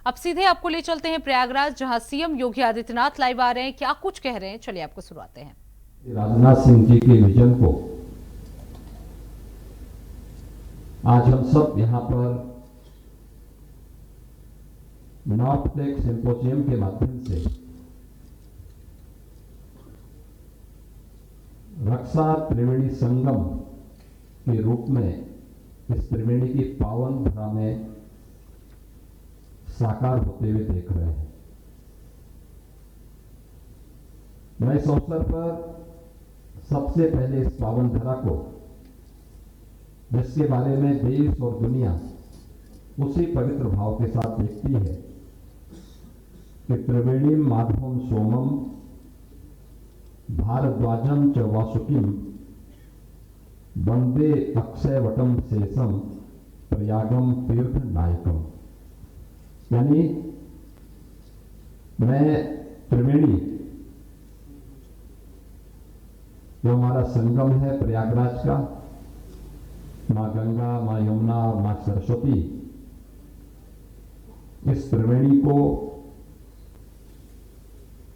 अब सीधे आपको ले चलते हैं प्रयागराज, जहां सीएम योगी आदित्यनाथ लाइव आ रहे हैं। क्या कुछ कह रहे हैं, चलिए आपको सुनाते हैं। राजनाथ सिंह जी के विजन को आज हम सब यहां पर नॉर्थ टेक सिंपोजियम के माध्यम से रक्षा त्रिवेणी संगम के रूप में इस त्रिवेणी की पावन धरा में साकार होते हुए देख रहे हैं। मैं इस अवसर पर सबसे पहले इस पावन धरा को, जिसके बारे में देश और दुनिया उसी पवित्र भाव के साथ देखती है कि त्रिवेणी माधवम सोमम भारद्वाजम च वासुकिम वंदे अक्षयवटम शेषम प्रयागम तीर्थ नायकम, यानी मैं त्रिवेणी जो हमारा संगम है प्रयागराज का, मां गंगा, मां यमुना और मां सरस्वती, इस त्रिवेणी को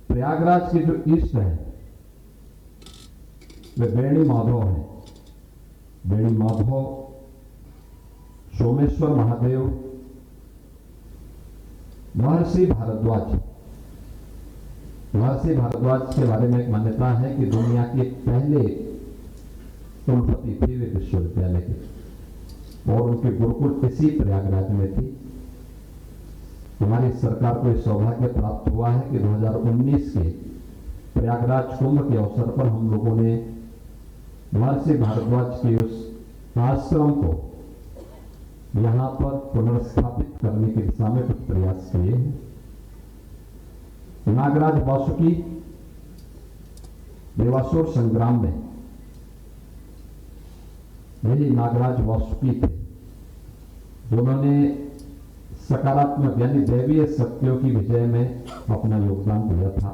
प्रयागराज के जो ईष्ट है वे वेणी माधव है। वेणी माधव सोमेश्वर महादेव महर्षि भारद्वाज के बारे में एक मान्यता है कि दुनिया के पहले कुलपति थे वे विश्वविद्यालय के, और उनके गुरुकुल इसी प्रयागराज में थी। हमारी सरकार को इस सौभाग्य प्राप्त हुआ है कि 2019 के प्रयागराज कुंभ के अवसर पर हम लोगों ने महर्षि भारद्वाज के उस आश्रम को यहां पर पुनर्स्थापित करने की दिशा में कुछ प्रयास किए हैं। नागराज वासुकी देवासुर संग्राम में यही नागराज वासुकी थे जिन्होंने सकारात्मक यानी दैवीय शक्तियों की विजय में अपना योगदान दिया था।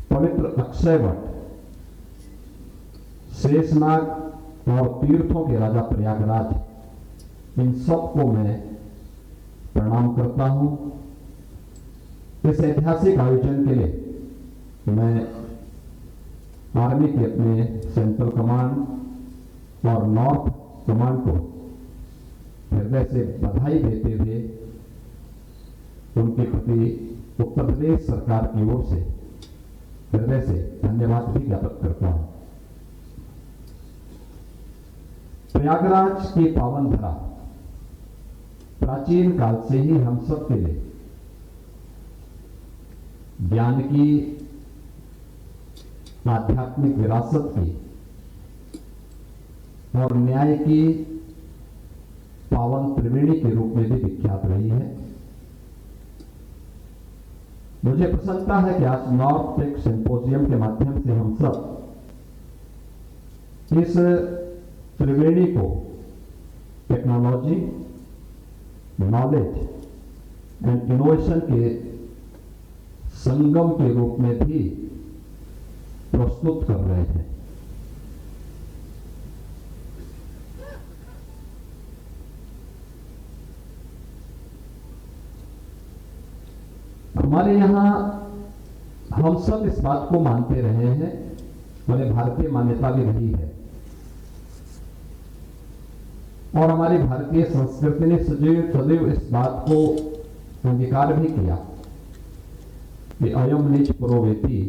पवित्र अक्षयवट, शेषनाग और तीर्थों के राजा प्रयागराज, इन सबको मैं प्रणाम करता हूं। इस ऐतिहासिक आयोजन के लिए मैं आर्मी के अपने सेंट्रल कमांड और नॉर्थ कमांड को हृदय से बधाई देते हुए उनके प्रति उत्तर प्रदेश सरकार की ओर से हृदय से धन्यवाद भी ज्ञापित करता हूं। प्रयागराज की पावन धरा प्राचीन काल से ही हम सब के लिए ज्ञान की, आध्यात्मिक विरासत की और न्याय की पावन त्रिवेणी के रूप में भी विख्यात रही है। मुझे प्रसन्नता है कि आज नॉर्थ टेक सिंपोजियम के माध्यम से हम सब इस त्रिवेणी को टेक्नोलॉजी, नॉलेज एंड इनोवेशन के संगम के रूप में भी प्रस्तुत कर रहे हैं। हमारे यहां हम सब इस बात को मानते रहे हैं, हमारे भारतीय मान्यता भी रही है और हमारी भारतीय संस्कृति ने सदैव इस बात को अंगीकार भी किया कि अयम नीच पुरोवेति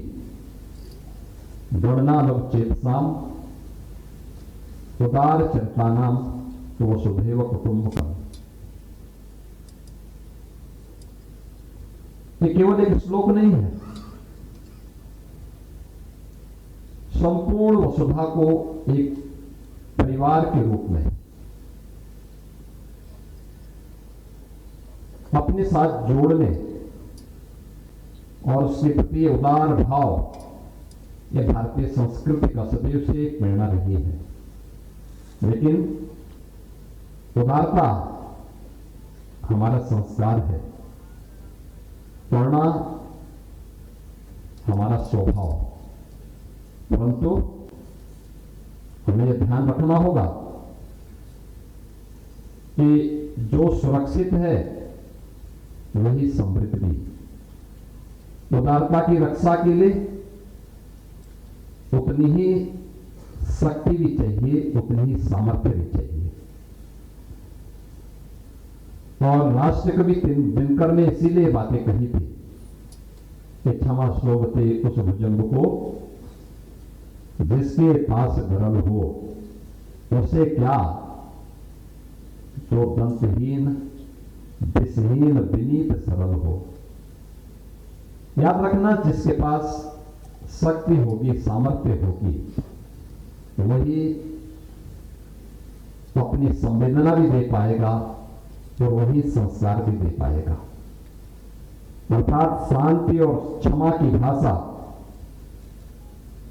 गणनालव चेतसाम उदार चरितानाम तो वसुधैव कुटुंबकम। ये केवल एक श्लोक नहीं है, संपूर्ण वसुधा को एक परिवार के रूप में अपने साथ जोड़ने और उसके प्रति उदार भाव, यह भारतीय संस्कृति का सदैव से एक प्रेरणा रही है। लेकिन उदारता हमारा संस्कार है, करुणा हमारा स्वभाव, परंतु हमें यह ध्यान रखना होगा कि जो सुरक्षित है वही समृद्धि भी। उदारता की रक्षा के लिए उतनी ही शक्ति भी चाहिए, उतनी ही सामर्थ्य भी चाहिए। और राष्ट्र कवि दिनकर ने इसीलिए बातें कही थी कि क्षमा श्लोकते उस भुजंग को जिसके पास गरल हो, उसे क्या जो दंतहीन दिशहीन विनीत सरल हो। याद रखना, जिसके पास शक्ति होगी, सामर्थ्य होगी, वही अपनी संवेदना भी दे पाएगा और वही संस्कार भी दे पाएगा। अर्थात शांति और क्षमा की भाषा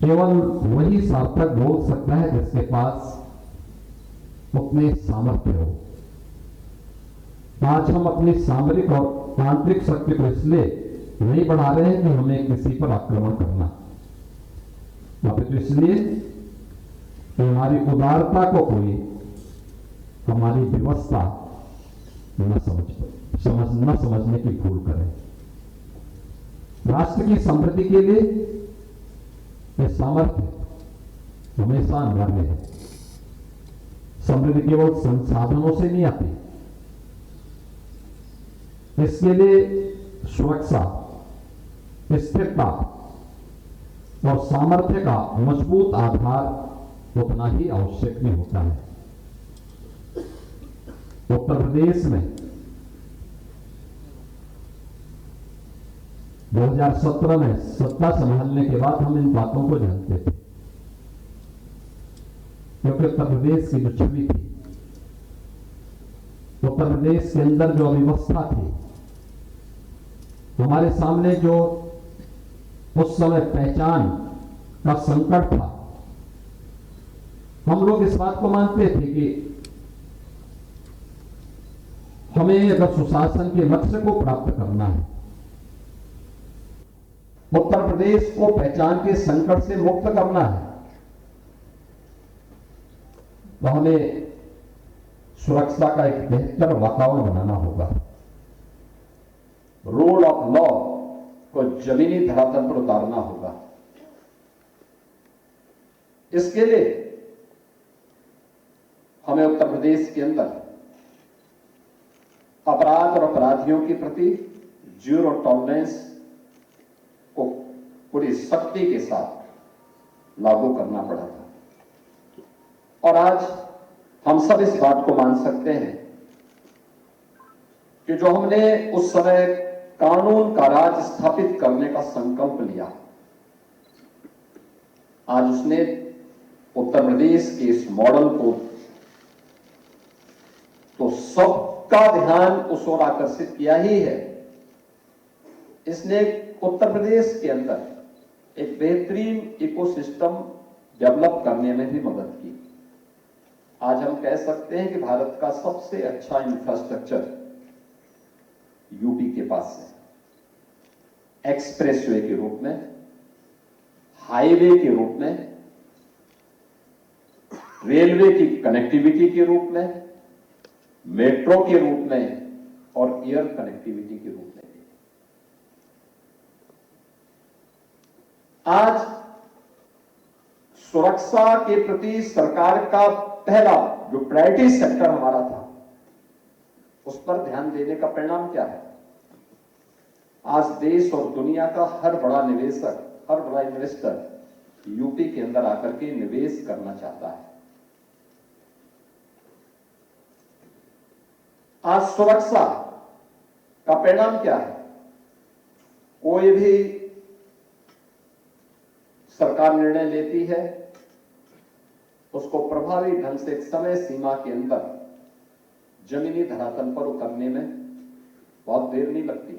केवल वही सार्थक बोल सकता है जिसके पास उतने सामर्थ्य हो। आज हम अपनी सामरिक और आंतरिक शक्ति को इसलिए नहीं बढ़ा रहे हैं कि हमें किसी पर आक्रमण करना, तो इसलिए कि हमारी उदारता को कोई हमारी व्यवस्था न समझने की भूल करे। राष्ट्र की समृद्धि के लिए यह सामर्थ्य हमेशा अनिवार्य है। समृद्धि केवल संसाधनों से नहीं आती, इसके लिए सुरक्षा, स्थिरता और सामर्थ्य का मजबूत आधार उतना ही आवश्यक भी होता है। उत्तर प्रदेश में 2017 में सत्ता संभालने के बाद हम इन बातों को जानते थे, क्योंकि उत्तर प्रदेश की जो छवि थी, उत्तर प्रदेश के अंदर जो अव्यवस्था थी, हमारे सामने जो उस समय पहचान का संकट था, हम लोग इस बात को मानते थे कि हमें अगर सुशासन के लक्ष्य को प्राप्त करना है, उत्तर प्रदेश को पहचान के संकट से मुक्त करना है, तो हमें सुरक्षा का एक बेहतर वातावरण बनाना होगा। रूल ऑफ लॉ को जमीनी धरातल पर उतारना होगा। इसके लिए हमें उत्तर प्रदेश के अंदर अपराध और अपराधियों के प्रति जीरो टॉलरेंस को पूरी सख्ती के साथ लागू करना पड़ा था। और आज हम सब इस बात को मान सकते हैं कि जो हमने उस समय कानून का राज स्थापित करने का संकल्प लिया, आज उसने उत्तर प्रदेश के इस मॉडल को तो सबका ध्यान उस ओर आकर्षित किया ही है। इसने उत्तर प्रदेश के अंदर एक बेहतरीन इकोसिस्टम डेवलप करने में भी मदद की। आज हम कह सकते हैं कि भारत का सबसे अच्छा इंफ्रास्ट्रक्चर यूपी के पास है। एक्सप्रेसवे के रूप में, हाईवे के रूप में, रेलवे की कनेक्टिविटी के रूप में, मेट्रो के रूप में और एयर कनेक्टिविटी के रूप में। आज सुरक्षा के प्रति सरकार का पहला जो प्रायोरिटी सेक्टर हमारा था, उस पर ध्यान देने का परिणाम क्या है? आज देश और दुनिया का हर बड़ा निवेशक, हर बड़ा इन्वेस्टर यूपी के अंदर आकर के निवेश करना चाहता है। आज सुरक्षा का परिणाम क्या है? कोई भी सरकार निर्णय लेती है, उसको प्रभावी ढंग से एक समय सीमा के अंदर जमीनी धरातल पर उतरने में बहुत देर नहीं लगती।